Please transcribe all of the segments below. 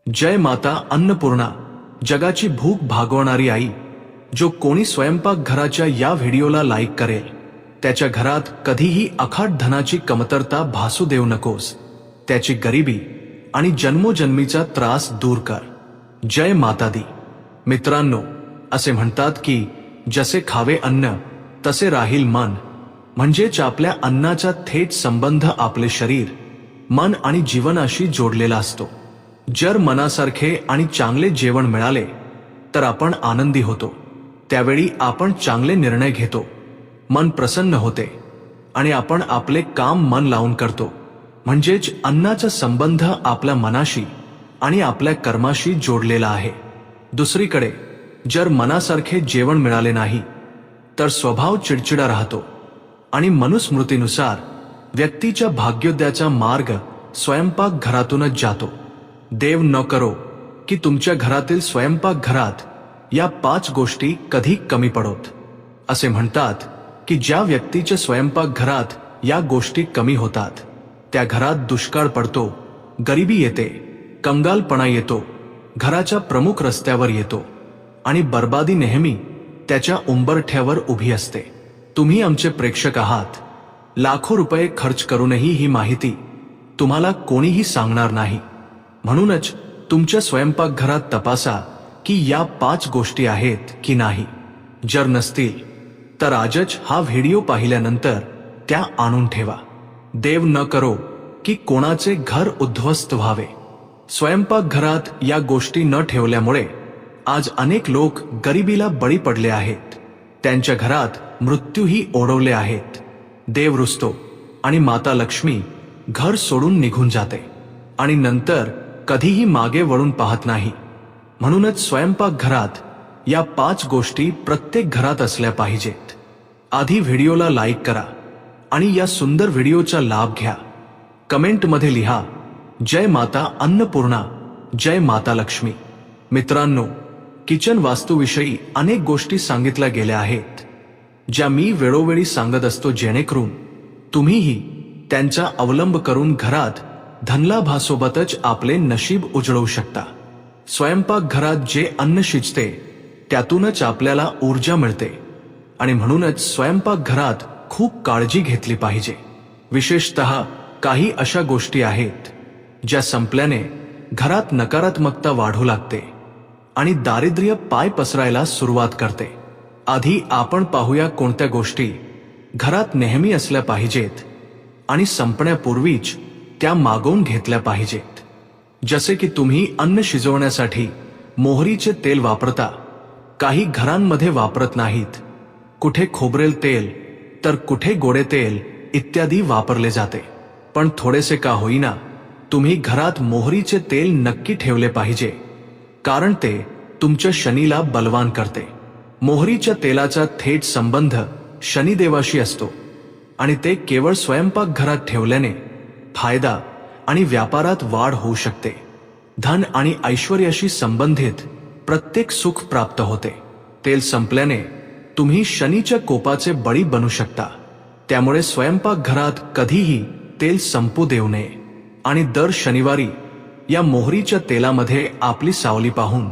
जय माता अन्नपूर्णा, जगाची भूक भागवणारी आई. जो कोणी स्वयंपाकघराच्या या व्हिडिओला लाईक करेल त्याच्या घरात कधीही अखाट धनाची कमतरता भासू देऊ नकोस. त्याची गरिबी आणि जन्मोजन्मीचा त्रास दूर कर. जय माता दी. मित्रांनो, असे म्हणतात की जसे खावे अन्न तसे राहील मन. म्हणजेच आपल्या अन्नाचा थेट संबंध आपले शरीर, मन आणि जीवनाशी जोडलेला असतो. जर मनासारखे आणि चांगले जेवण मिळाले तर आपण आनंदी होतो. त्यावेळी आपण चांगले निर्णय घेतो, मन प्रसन्न होते आणि आपण आपले काम मन लावून करतो. म्हणजेच अन्नाचा संबंध आपल्या मनाशी आणि आपल्या कर्माशी जोडलेला आहे. दुसरीकडे जर मनासारखे जेवण मिळाले नाही तर स्वभाव चिडचिडा राहतो आणि मनुस्मृतीनुसार व्यक्तीच्या भाग्योदयाचा मार्ग स्वयंपाकघरातूनच जातो. देव न करो की तुमच्या घरातील स्वयंपाकघरात या 5 गोष्टी कधी कमी पडोत. असे म्हणतात की ज्या व्यक्तीच्या स्वयंपाकघरात या गोष्टी कमी होतात त्या घरात दुष्काळ पडतो, गरिबी येते, कंगालपणा येतो, घराच्या प्रमुख रस्त्यावर येतो आणि बर्बादी नेहमी त्याच्या उंबरठ्यावर उभी असते. तुम्ही आमचे प्रेक्षक आहात. लाखो रुपये खर्च करूनही ही माहिती तुम्हाला कोणीही सांगणार नाही. म्हणूनच तुमच्या स्वयंपाकघरात तपासा की या 5 गोष्टी आहेत की नाही. जर नसतील तर आजच हा व्हिडिओ पाहिल्यानंतर त्या आणून ठेवा. देव न करो की कोणाचे घर उद्ध्वस्त व्हावे. स्वयंपाकघरात या गोष्टी न ठेवल्यामुळे आज अनेक लोक गरिबीला बळी पडले आहेत. त्यांच्या घरात मृत्यूही ओढवले आहेत. देव रुसतो आणि माता लक्ष्मी घर सोडून निघून जाते आणि नंतर कधीही मागे वळून पाहत नाही. म्हणूनच स्वयंपाकघरात या 5 गोष्टी प्रत्येक घरात असल्या पाहिजेत. आधी व्हिडिओला लाईक करा आणि या सुंदर व्हिडिओचा लाभ घ्या. कमेंटमध्ये लिहा जय माता अन्नपूर्णा, जय माता लक्ष्मी. मित्रांनो, किचन वास्तूविषयी अनेक गोष्टी सांगितल्या गेल्या आहेत ज्या मी वेळोवेळी सांगत असतो, जेणेकरून तुम्हीही त्यांचा अवलंब करून घरात धनलाभासोबतच आपले नशीब उजळवू शकता. स्वयंपाकघरात जे अन्न शिजते त्यातूनच आपल्याला ऊर्जा मिळते आणि म्हणूनच स्वयंपाकघरात खूप काळजी घेतली पाहिजे. विशेषतः काही अशा गोष्टी आहेत ज्या संपल्याने घरात नकारात्मकता वाढू लागते आणि दारिद्र्य पाय पसरायला सुरुवात करते. आधी आपण पाहूया कोणत्या गोष्टी घरात नेहमी असल्या पाहिजेत आणि संपण्यापूर्वीच त्या मागवून घेतल्या पाहिजेत. जसे की तुम्ही अन्न शिजवण्यासाठी मोहरीचे तेल वापरता, काही घरांमध्ये वापरत नाहीत. कुठे खोबरेल तेल तर कुठे गोडे तेल इत्यादी वापरले जाते. पण थोडेसे का होईना तुम्ही घरात मोहरीचे तेल नक्की ठेवले पाहिजे, कारण ते तुमच्या शनीला बलवान करते. मोहरीच्या तेलाचा थेट संबंध शनिदेवाशी असतो आणि ते केवळ स्वयंपाकघरात ठेवल्याने फायदा आणि व्यापारात वाढ होऊ शकते. धन आणि ऐश्वर्याशी संबंधित प्रत्येक सुख प्राप्त होते. तेल संपल्याने तुम्ही शनीच्या कोपाचे बळी बनू शकता. त्यामुळे स्वयंपाकघरात कधीही तेल संपू देऊ नये आणि दर शनिवारी या मोहरीच्या तेलामध्ये आपली सावली पाहून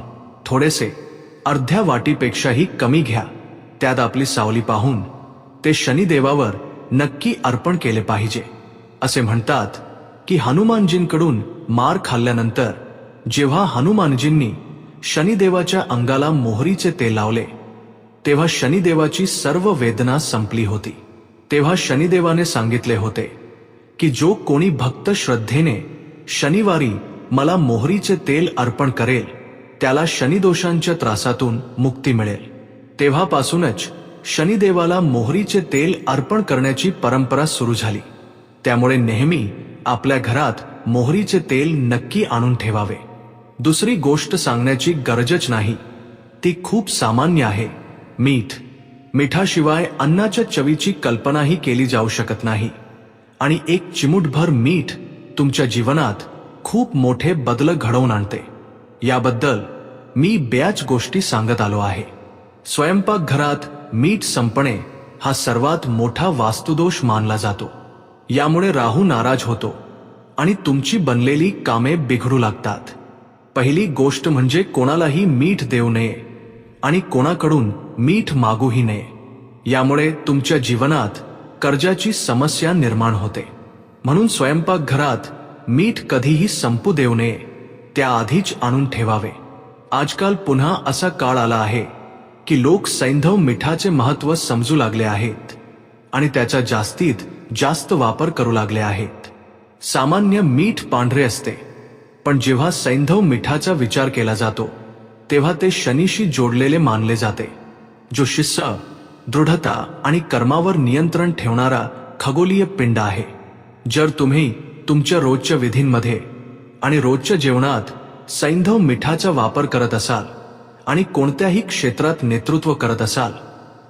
थोडेसे अर्ध्या वाटीपेक्षाही कमी घ्या. त्यात आपली सावली पाहून ते शनिदेवावर नक्की अर्पण केले पाहिजे. असे म्हणतात की हनुमानजींकडून मार खाल्ल्यानंतर जेव्हा हनुमानजींनी शनिदेवाच्या अंगाला मोहरीचे तेल लावले तेव्हा शनिदेवाची सर्व वेदना संपली होती. तेव्हा शनिदेवाने सांगितले होते की जो कोणी भक्त श्रद्धेने शनिवारी मला मोहरीचे तेल अर्पण करेल त्याला शनिदोषांच्या त्रासातून मुक्ती मिळेल. तेव्हापासूनच शनिदेवाला मोहरीचे तेल अर्पण करण्याची परंपरा सुरू झाली. त्यामुळे नेहमी आपल्या घरात मोहरीचे तेल नक्की आणून ठेवावे. दुसरी गोष्ट सांगण्याची गरजच नाही, ती खूप सामान्य आहे. मीठ. मिठाशिवाय अन्नाच्या चवीची कल्पनाही केली जाऊ शकत नाही आणि एक चिमूटभर मीठ तुमच्या जीवनात खूप मोठे बदल घडवून आणते. याबद्दल मी बऱ्याच गोष्टी सांगत आलो आहे. स्वयंपाकघरात मीठ संपणे हा सर्वात मोठा वास्तुदोष मानला जातो. यामुळे राहू नाराज होतो आणि तुमची बनलेली कामे बिघडू लागतात. पहिली गोष्ट म्हणजे कोणालाही मीठ देऊ नये आणि कोणाकडून मीठ मागूही नये. यामुळे तुमच्या जीवनात कर्जाची समस्या निर्माण होते. म्हणून स्वयंपाकघरात मीठ कधीही संपू देऊ नये, त्याआधीच आणून ठेवावे. आजकाल पुन्हा असा काळ आला आहे की लोक सैंधव मिठाचे महत्त्व समजू लागले आहेत आणि त्याचा जास्तीत जास्त वापर करू लागले आहेत. सामान्य मीठ पांढरे असते, पण जेव्हा सैंधव मिठाचा विचार केला जातो तेव्हा ते शनीशी जोडलेले मानले जाते, जो शिस्त, दृढता आणि कर्मावर नियंत्रण ठेवणारा खगोलीय पिंड आहे. जर तुम्ही तुमच्या रोजच्या विधींमध्ये आणि रोजच्या जेवणात सैंधव मिठाचा वापर करत असाल आणि कोणत्याही क्षेत्रात नेतृत्व करत असाल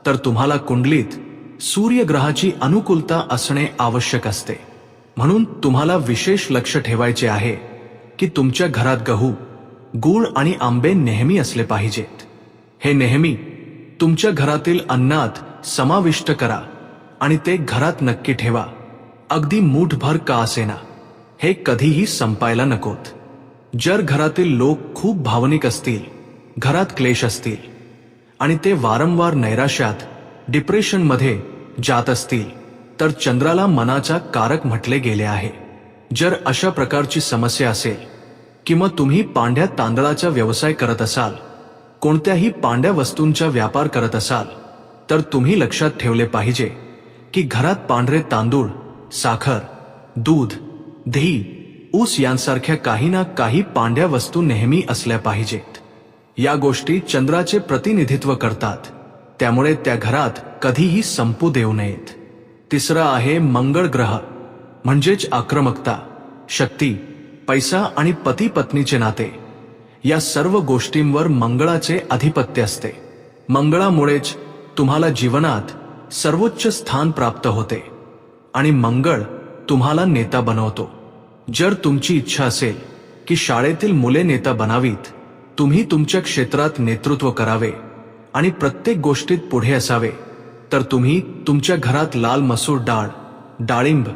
तर तुम्हाला कुंडलीत सूर्यग्रहाची अनुकूलता असणे आवश्यक असते. म्हणून तुम्हाला विशेष लक्ष ठेवायचे आहे की तुमच्या घरात गहू, गूळ आणि आंबे नेहमी असले पाहिजेत. हे नेहमी तुमच्या घरातील अन्नात समाविष्ट करा आणि ते घरात नक्की ठेवा, अगदी मूठभर का असेना. हे कधीही संपायला नकोत. जर घरातील लोक खूप भावनिक असतील, घरात क्लेश असतील आणि ते वारंवार नैराश्यात, डिप्रेशनमध्ये जात असतील तर चंद्राला मनाचा कारक म्हटले गेले आहे. जर अशा प्रकारची समस्या असेल किंवा तुम्ही पांढऱ्या तांदळाचा व्यवसाय करत असाल, कोणत्याही पांढऱ्या वस्तूंचा व्यापार करत असाल तर तुम्ही लक्षात ठेवले पाहिजे की घरात पांढरे तांदूळ, साखर, दूध, दही, ऊस यांसारख्या काही ना काही पांढऱ्या वस्तू नेहमी असल्या पाहिजेत. या गोष्टी चंद्राचे प्रतिनिधित्व करतात, त्यामुळे त्या घरात कधीही संपू देऊ नयेत. तिसरा आहे मंगळ ग्रह, म्हणजेच आक्रमकता, शक्ती, पैसा आणि पती पत्नीचे नाते. या सर्व गोष्टींवर मंगळाचे आधिपत्य असते. मंगळामुळेच तुम्हाला जीवनात सर्वोच्च स्थान प्राप्त होते आणि मंगळ तुम्हाला नेता बनवतो. जर तुमची इच्छा असेल की शाळेतील मुले नेता बनावीत, तुम्ही तुमच्या क्षेत्रात नेतृत्व करावे आणि प्रत्येक गोष्टीत पुढे असावे, तर तुम्ही तुमच्या घरात लाल मसूर डाळ, डाळिंब,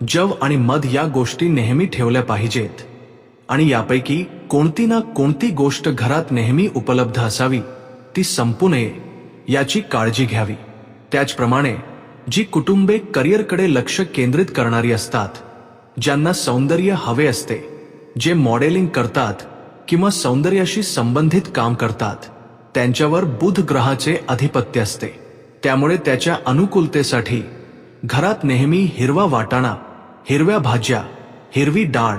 जव आणि मध या गोष्टी नेहमी ठेवल्या पाहिजेत. आणि यापैकी कोणती ना कोणती गोष्ट घरात नेहमी उपलब्ध असावी, ती संपू नये याची काळजी घ्यावी. त्याचप्रमाणे जी कुटुंबे करिअरकडे लक्ष केंद्रित करणारी असतात, ज्यांना सौंदर्य हवे असते, जे मॉडेलिंग करतात किंवा सौंदर्याशी संबंधित काम करतात, त्यांच्यावर बुध ग्रहाचे आधिपत्य असते. त्यामुळे त्याच्या अनुकूलतेसाठी घरात नेहमी हिरवा वाटाणा, हिरव्या भाज्या, हिरवी डाळ,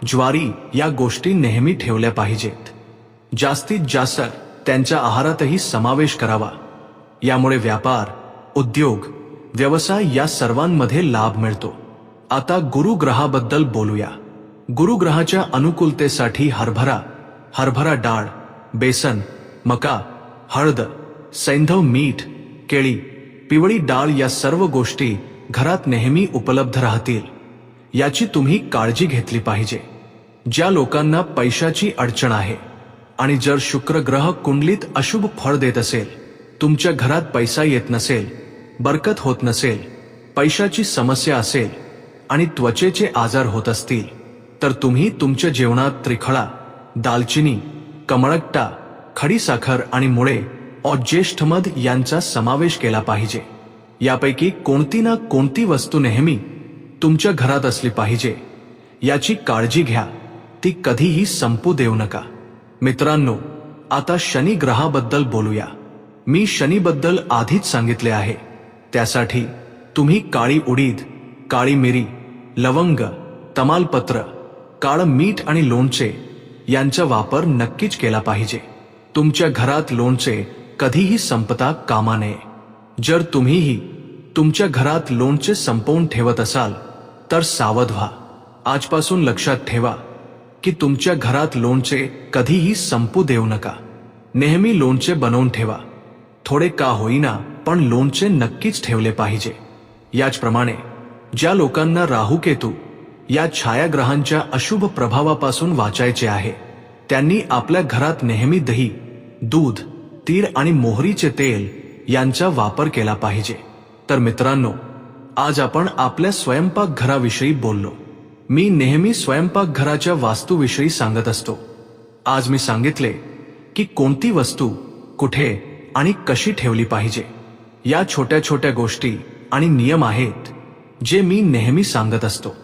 ज्वारी या गोष्टी नेहमी ठेवल्या पाहिजेत. जास्तीत जास्त त्यांच्या आहारातही समावेश करावा. यामुळे व्यापार, उद्योग, व्यवसाय या सर्वांमध्ये लाभ मिळतो. आता गुरुग्रहाबद्दल बोलूया. गुरुग्रहाच्या अनुकूलतेसाठी हरभरा डाळ, बेसन, मका, हळद, सैंधव मीठ, केळी, पिवळी डाळ या सर्व गोष्टी घरात नेहमी उपलब्ध राहतील याची तुम्ही काळजी घेतली पाहिजे. ज्या लोकांना पैशाची अडचण आहे आणि जर शुक्र ग्रह कुंडलीत अशुभ फळ देत असेल, तुमच्या घरात पैसा येत नसेल, बरकत होत नसेल, पैशाची समस्या असेल आणि त्वचेचे आजार होत असतील, तर तुम्ही तुमच्या जेवणात त्रिफळा, दालचिनी, कमळगट्टा, खडीसाखर आणि मुळे ज्येष्ठमध यांचा समावेश केला पाहिजे. यापैकी कोणती ना कोणती वस्तू नेहमी तुमच्या घरात असली पाहिजे याची काळजी घ्या, ती कधीही संपू देऊ नका. मित्रांनो, आता शनी ग्रहाबद्दल बोलूया. मी शनीबद्दल आधीच सांगितले आहे. त्यासाठी तुम्ही काळी उडीद, काळी मिरी, लवंग, तमालपत्र, काळं मीठ आणि लोणचे यांचा वापर नक्कीच केला पाहिजे. तुमच्या घरात लोणचे कधीही संपता कामा नये. जर तुम्हीही तुमच्या घरात लोणचे संपवून ठेवत असाल तर सावध व्हा. आजपासून लक्षात ठेवा की तुमच्या घरात लोणचे कधीही संपू देऊ नका. नेहमी लोणचे बनवून ठेवा. थोडे का होईना पण लोणचे नक्कीच ठेवले पाहिजे. याचप्रमाणे ज्या लोकांना राहू केतू या छायाग्रहांच्या अशुभ प्रभावापासून वाचायचे आहे, त्यांनी आपल्या घरात नेहमी दही, दूध, तीळ आणि मोहरीचे तेल यांचा वापर केला पाहिजे. तर मित्रांनो, आज आपण आपल्या स्वयंपाकघराविषयी बोललो. मी नेहमी स्वयंपाकघराच्या वास्तूविषयी सांगत असतो आज मी सांगितले की कोणती वस्तू कुठे आणि कशी ठेवली पाहिजे. या छोट्या छोट्या गोष्टी आणि नियम आहेत जे मी नेहमी सांगत असतो.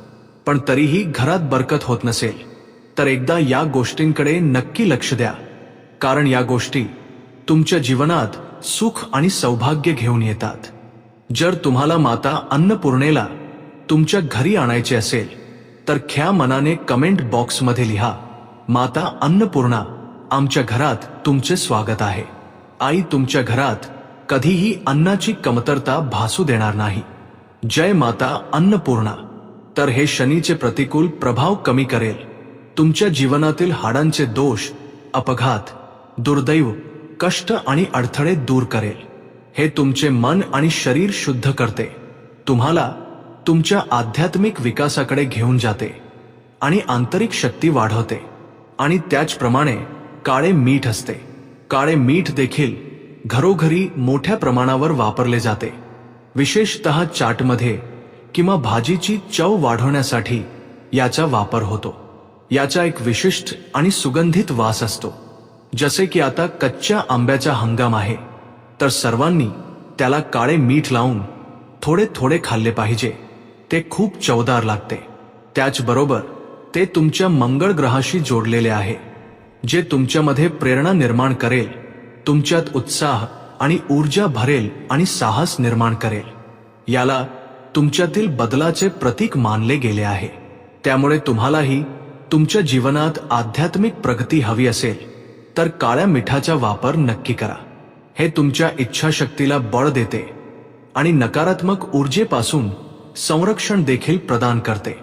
पण तरीही घरात बरकत होत नसेल तर एकदा या गोष्टींकडे नक्की लक्ष द्या, कारण या गोष्टी तुमच्या जीवनात सुख आणि सौभाग्य घेऊन येतात. जर तुम्हाला माता अन्नपूर्णेला तुमच्या घरी आणायचे असेल तर ख्या मनाने कमेंट बॉक्समध्ये लिहा, माता अन्नपूर्णा आमच्या घरात तुमचे स्वागत आहे. आई तुमच्या घरात कधीही अन्नाची कमतरता भासू देणार नाही. जय माता अन्नपूर्णा. तर हे शनीचे प्रतिकूल प्रभाव कमी करेल, तुमच्या जीवनातील हाडांचे दोष, अपघात, दुर्दैव, कष्ट आणि अडथळे दूर करेल. हे तुमचे मन आणि शरीर शुद्ध करते, तुम्हाला तुमच्या आध्यात्मिक विकासाकडे घेऊन जाते आणि आंतरिक शक्ती वाढवते. आणि त्याचप्रमाणे काळे मीठ असते. काळे मीठ देखील घरोघरी मोठ्या प्रमाणावर वापरले जाते, विशेषतः चाटमध्ये किंवा भाजीची चव वाढवण्यासाठी याचा वापर होतो. याचा एक विशिष्ट आणि सुगंधित वास असतो. जसे की आता कच्च्या आंब्याचा हंगाम आहे तर सर्वांनी त्याला काळे मीठ लावून थोडे थोडे खाल्ले पाहिजे. ते खूप चवदार लागते. त्याचबरोबर ते तुमच्या मंगळ ग्रहाशी जोडलेले आहे, जे तुमच्यामध्ये प्रेरणा निर्माण करेल, तुमच्यात उत्साह आणि ऊर्जा भरेल आणि साहस निर्माण करेल. याला तुमच्यातील बदलाचे प्रतीक मानले गेले आहे. त्यामुळे तुम्हालाही तुमच्या जीवनात आध्यात्मिक प्रगती हवी असेल तर काळ्या मिठाचा वापर नक्की करा. हे तुमच्या इच्छाशक्तीला बळ देते आणि नकारात्मक ऊर्जेपासून संरक्षण देखील प्रदान करते.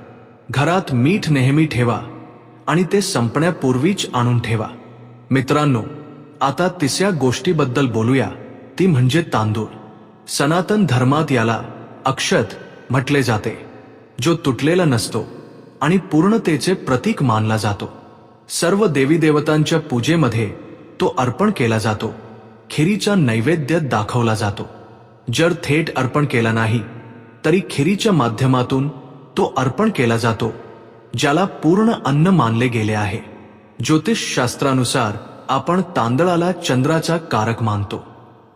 घरात मीठ नेहमी ठेवा आणि ते संपण्यापूर्वीच आणून ठेवा. मित्रांनो, आता तिसऱ्या गोष्टीबद्दल बोलूया, ती म्हणजे तांदूळ. सनातन धर्मात याला अक्षत म्हटले जाते, जो तुटलेला नसतो आणि पूर्णतेचे प्रतीक मानला जातो. सर्व देवी देवतांच्या पूजेमध्ये तो अर्पण केला जातो. खिरीचा नैवेद्य दाखवला जातो. जर थेट अर्पण केला नाही तरी खिरीच्या माध्यमातून तो अर्पण केला जातो, ज्याला पूर्ण अन्न मानले गेले आहे. ज्योतिषशास्त्रानुसार आपण तांदळाला चंद्राचा कारक मानतो.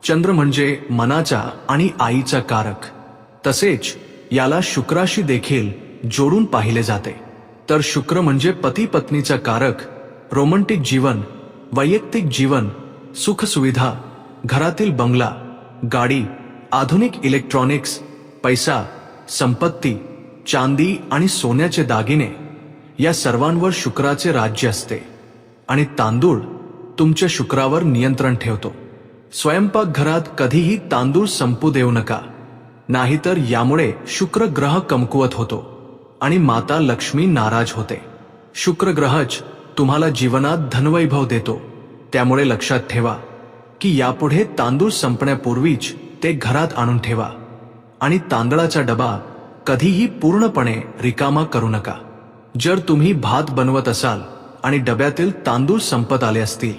चंद्र म्हणजे मनाचा आणि आईचा कारक. तसेच याला शुक्राशी देखील जोडून पाहिले जाते. तर शुक्र म्हणजे पती पत्नीचा कारक, रोमॅन्टिक जीवन, वैयक्तिक जीवन, सुखसुविधा, घरातील बंगला, गाडी, आधुनिक इलेक्ट्रॉनिक्स, पैसा, संपत्ती, चांदी आणि सोन्याचे दागिने या सर्वांवर शुक्राचे राज्य असते. आणि तांदूळ तुमच्या शुक्रावर नियंत्रण ठेवतो. स्वयंपाकघरात कधीही तांदूळ संपू देऊ नका, नाहीतर यामुळे शुक्र ग्रह कमकुवत होतो आणि माता लक्ष्मी नाराज होते. शुक्र ग्रहच तुम्हाला जीवनात धनवैभव देतो. त्यामुळे लक्षात ठेवा की यापुढे तांदूळ संपण्यापूर्वीच ते घरात आणून ठेवा आणि तांदळाचा डबा कधीही पूर्णपणे रिकामा करू नका. जर तुम्ही भात बनवत असाल आणि डब्यातील तांदूळ संपत आले असतील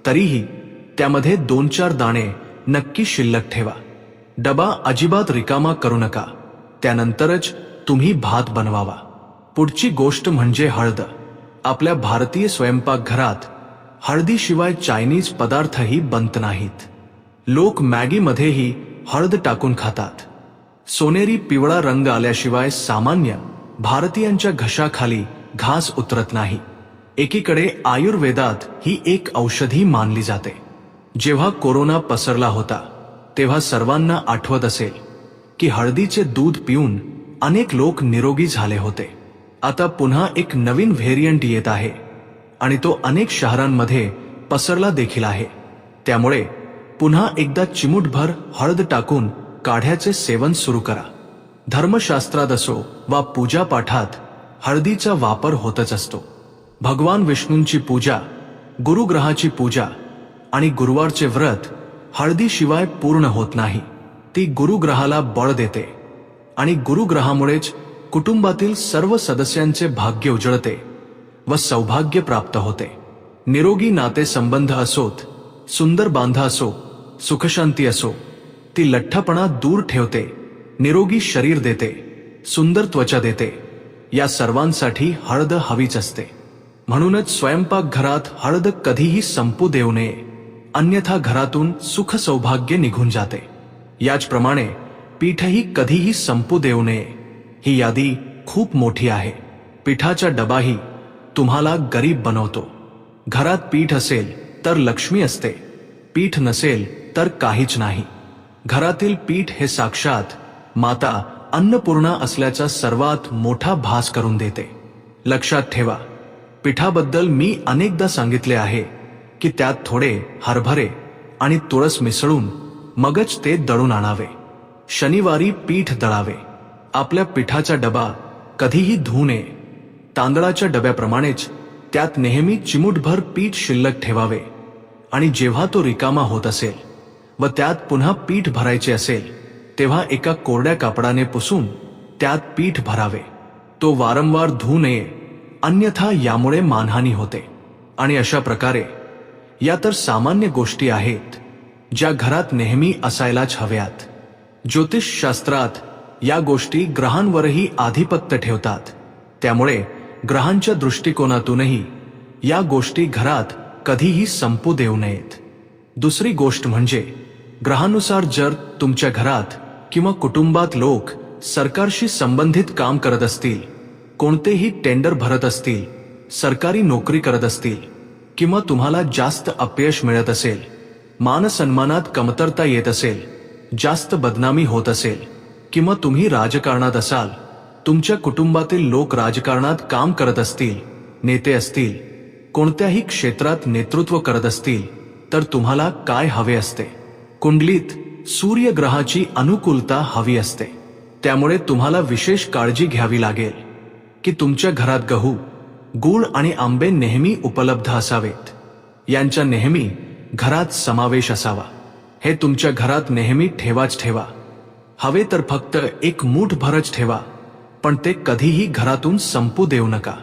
तरीही त्यामध्ये 2-4 दाणे नक्की शिल्लक ठेवा. डबा अजिबात रिकामा करू नका. त्यानंतरच तुम्ही भात बनवावा. पुढची गोष्ट म्हणजे हळद. आपल्या भारतीय स्वयंपाकघरात हळदीशिवाय चायनीज पदार्थही बनत नाहीत. लोक मॅगीमध्येही हळद टाकून खातात. सोनेरी पिवळा रंग आल्याशिवाय सामान्य भारतीयांच्या घशाखाली घास उतरत नाही. एकीकडे आयुर्वेदात ही एक औषधी मानली जाते. जेव्हा कोरोना पसरला होता तेव्हा सर्वांना आठवत असेल की हळदीचे दूध पिऊन अनेक लोक निरोगी झाले होते. आता पुन्हा एक नवीन व्हेरियंट येत आहे आणि तो अनेक शहरांमध्ये पसरला देखील आहे. त्यामुळे पुन्हा एकदा चिमूटभर हळद टाकून काढ्याचे सेवन सुरू करा. धर्मशास्त्रात असो वा पूजापाठात हळदीचा वापर होतच असतो. भगवान विष्णूंची पूजा, गुरुग्रहाची पूजा आणि गुरुवारचे व्रत हळदीशिवाय पूर्ण होत नाही. ती गुरुग्रहाला बळ देते आणि गुरुग्रहामुळेच कुटुंबातील सर्व सदस्यांचे भाग्य उजळते व सौभाग्य प्राप्त होते. निरोगी नातेसंबंध असोत, सुंदर बांध असो, सुखशांती असो, ती लठ्ठपणा दूर ठेवते, निरोगी शरीर देते, सुंदर त्वचा देते. या सर्वांसाठी हळद हवीच असते. म्हणूनच स्वयंपाकघरात हळद कधीही संपू देऊ नये, अन्यथा घरातून सुख सौभाग्य निघून जाते. याचप्रमाणे पीठही कधीही संपू देऊ नये. ही यादी खूप मोठी आहे. पीठाचा डबाही तुम्हाला गरीब बनवतो. घरात पीठ असेल तर लक्ष्मी असते, पीठ नसेल तर काहीच नाही. घरातील पीठ हे साक्षात माता अन्नपूर्णा असल्याचा सर्वात मोठा भास करून देते. लक्षात ठेवा, पीठाबद्दल मी अनेकदा सांगितले आहे की त्यात थोडे हरभरे आणि तुळस मिसळून मगच ते दळून आणावे. शनिवारी पीठ दळावे. आपल्या पिठाचा डबा कधीही धुवू नये. तांदळाच्या डब्याप्रमाणेच त्यात नेहमी चिमूटभर पीठ शिल्लक ठेवावे आणि जेव्हा तो रिकामा होत असेल व त्यात पुन्हा पीठ भरायचे असेल तेव्हा एका कोरड्या कापडाने पुसून त्यात पीठ भरावे. तो वारंवार धुवू नये, अन्यथा यामुळे मानहानी होते. आणि अशा प्रकारे या तर सामान्य गोष्टी आहेत ज्या घरात नेहमी असायलाच हव्यात. ज्योतिषशास्त्रात या गोष्टी ग्रहांवरही आधिपत्य ठेवतात. त्यामुळे ग्रहांच्या दृष्टिकोनातूनही या गोष्टी घरात कधीही संपू देऊ नयेत. दुसरी गोष्ट म्हणजे ग्रहानुसार जर तुमच्या घरात किंवा कुटुंबात लोक सरकारशी संबंधित काम करत असतील, कोणतेही टेंडर भरत असतील, सरकारी नोकरी करत असतील किंवा तुम्हाला जास्त अपयश मिळत असेल, मानसन्मानात कमतरता येत असेल, जास्त बदनामी होत असेल किंवा तुम्ही राजकारणात असाल, तुमच्या कुटुंबातील लोक राजकारणात काम करत असतील, नेते असतील, कोणत्याही क्षेत्रात नेतृत्व करत असतील, तर तुम्हाला काय हवे असते? कुंडलीत सूर्यग्रहाची अनुकूलता हवी असते. त्यामुळे तुम्हाला विशेष काळजी घ्यावी लागेल की तुमच्या घरात गहू, गूळ आणि आंबे नेहमी उपलब्ध असावेत. यांचा नेहमी घरात समावेश असावा. हे तुमच्या घरात नेहमी ठेवाच ठेवा. हवे तर फक्त एक मूठ भरच ठेवा, पण ते कधीही घरातून संपू देऊ नका.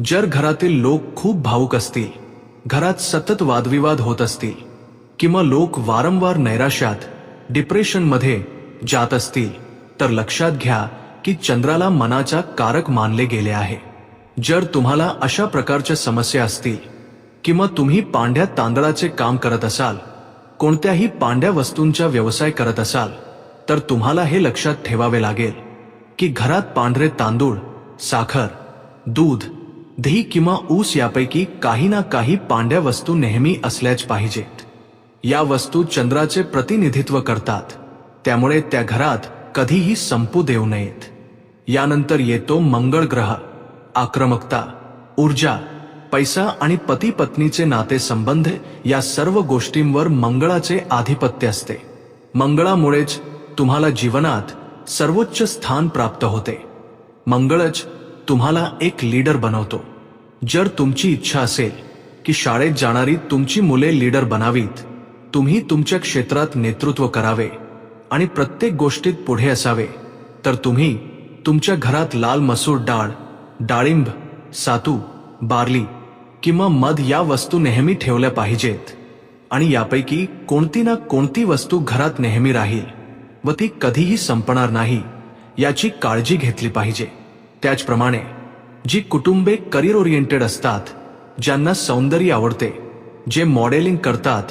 जर घरातील लोक खूप भावुक असतील, घरात सतत वादविवाद होत असतील किंवा लोक वारंवार नैराश्यात, डिप्रेशनमध्ये जात असतील, तर लक्षात घ्या की चंद्राला मनाचा कारक मानले गेले आहे. जर तुम्हाला अशा प्रकारच्या समस्या असतील किंवा तुम्ही पांढऱ्या तांदळाचे काम करत असाल, कोणत्याही पांढऱ्या वस्तूंचा व्यवसाय करत असाल, तर तुम्हाला हे लक्षात ठेवावे लागेल की घरात पांढरे तांदूळ, साखर, दूध, दही किंवा ऊस यापैकी काही ना काही पांढऱ्या वस्तू नेहमी असल्याच पाहिजेत. या वस्तू चंद्राचे प्रतिनिधित्व करतात. त्यामुळे त्या घरात कधीही संपू देऊ नयेत. यानंतर येतो मंगळ ग्रह. आक्रमकता, ऊर्जा, पैसा आणि पती पत्नीचे नातेसंबंध या सर्व गोष्टींवर मंगळाचे आधिपत्य असते. मंगळामुळेच तुम्हाला जीवनात सर्वोच्च स्थान प्राप्त होते. मंगळच तुम्हाला एक लीडर बनवतो. जर तुमची इच्छा असेल की शाळेत जाणारी तुमची मुले लीडर बनावीत, तुम्ही तुमच्या क्षेत्रात नेतृत्व करावे आणि प्रत्येक गोष्टीत पुढे असावे, तर तुम्ही तुमच्या घरात लाल मसूर डाळ, डाळिंब, सातू, बार्ली किंवा मध या वस्तू नेहमी ठेवल्या पाहिजेत. आणि यापैकी कोणती ना कोणती वस्तू घरात नेहमी राहील व ती कधीही संपणार नाही याची काळजी घेतली पाहिजे. त्याचप्रमाणे जी कुटुंबे करिअर ओरिएंटेड असतात, ज्यांना सौंदर्य आवडते, जे मॉडेलिंग करतात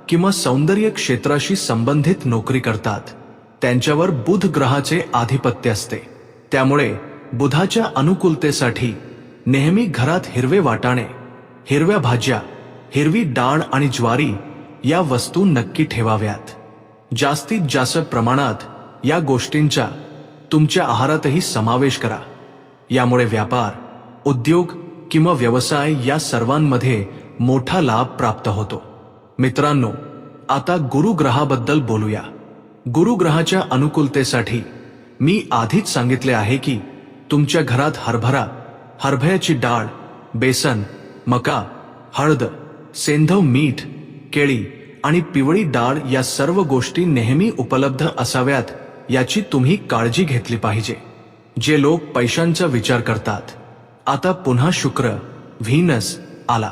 किंवा सौंदर्य क्षेत्राशी संबंधित नोकरी करतात, त्यांच्यावर बुध ग्रहाचे आधिपत्य असते. त्यामुळे बुधाच्या अनुकूलतेसाठी नेहमी घरात हिरवे वाटाणे, हिरव्या भाज्या, हिरवी डाळ आणि ज्वारी या वस्तू नक्की ठेवाव्यात. जास्तीत जास्त प्रमाणात या गोष्टींचा तुमच्या आहारातही समावेश करा. यामुळे व्यापार, उद्योग किंवा व्यवसाय या सर्वांमध्ये मोठा लाभ प्राप्त होतो. मित्रांनो, आता गुरुग्रहाबद्दल बोलूया. गुरुग्रहाच्या अनुकूलतेसाठी मी आधीच सांगितले आहे की तुमच्या घरात हरभरा, हरभऱ्याची डाळ, बेसन, मका, हळद, सेंधव मीठ, केळी आणि पिवळी डाळ या सर्व गोष्टी नेहमी उपलब्ध असाव्यात याची तुम्ही काळजी घेतली पाहिजे. जे लोक पैशांचा विचार करतात, आता पुन्हा शुक्र, व्हीनस आला.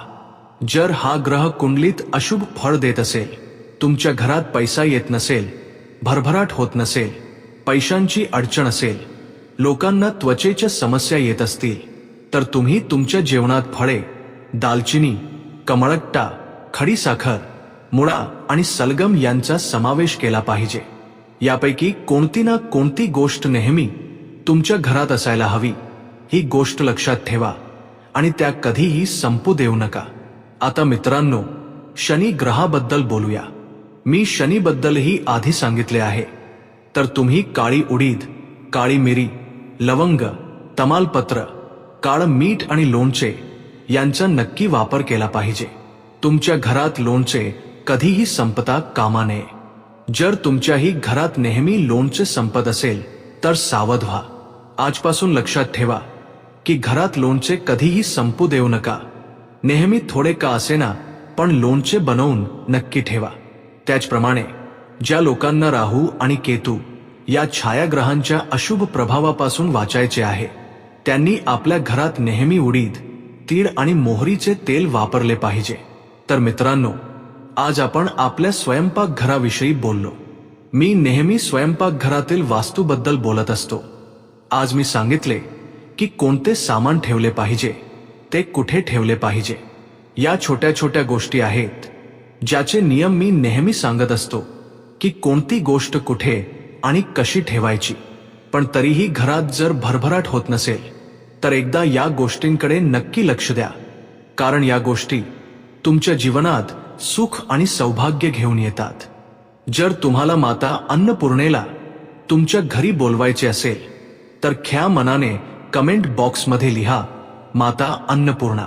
जर हा ग्रह कुंडलीत अशुभ फळ देत असेल, तुमच्या घरात पैसा येत नसेल, भरभराट होत नसेल, पैशांची अडचण असेल, लोकांना त्वचेच्या समस्या येत असतील, तर तुम्ही तुमच्या जेवणात फळे, दालचिनी, कमळट्टा, खडीसाखर, मुळा आणि सलगम यांचा समावेश केला पाहिजे. यापैकी कोणती ना कोणती गोष्ट नेहमी तुमच्या घरात असायला हवी. ही गोष्ट लक्षात ठेवा आणि त्या कधीही संपू देऊ नका. आता मित्रांनो, शनी ग्रहाबद्दल बोलूया. मी शनीबद्दलही आधी सांगितले आहे. तर तुम्ही काळी उडीद, काळी मिरी, लवंग, तमालपत्र, काळं मीठ आणि लोणचे यांचा नक्की वापर केला पाहिजे. तुमच्या घरात लोणचे कधीही संपता कामा नये. जर तुमच्याही घरात नेहमी लोणचे संपत असेल तर सावध व्हा. आजपासून लक्षात ठेवा की घरात लोणचे कधीही संपू देऊ नका. नेहमी थोडे का असेना पण लोणचे बनवून नक्की ठेवा. त्याचप्रमाणे ज्या लोकांना राहू आणि केतू या छायाग्रहांच्या अशुभ प्रभावापासून वाचायचे आहे त्यांनी आपल्या घरात नेहमी उडीद, तीळ आणि मोहरीचे तेल वापरले पाहिजे. तर मित्रांनो, आज आपण आपल्या स्वयंपाकघराविषयी बोललो. मी नेहमी स्वयंपाकघरातील वास्तूबद्दल बोलत असतो. आज मी सांगितले की कोणते सामान ठेवले पाहिजे, ते कुठे ठेवले पाहिजे. या छोट्या छोट्या गोष्टी आहेत ज्याचे नियम मी नेहमी सांगत असतो की कोणती गोष्ट कुठे आणि कशी ठेवायची. पण तरीही घरात जर भरभराट होत नसेल तर एकदा या गोष्टींकडे नक्की लक्ष द्या. कारण या गोष्टी तुमच्या जीवनात सुख आणि सौभाग्य घेऊन येतात. जर तुम्हाला माता अन्नपूर्णेला तुमच्या घरी बोलवायचे असेल तर ख्या मनाने कमेंट बॉक्समध्ये लिहा, माता अन्नपूर्णा.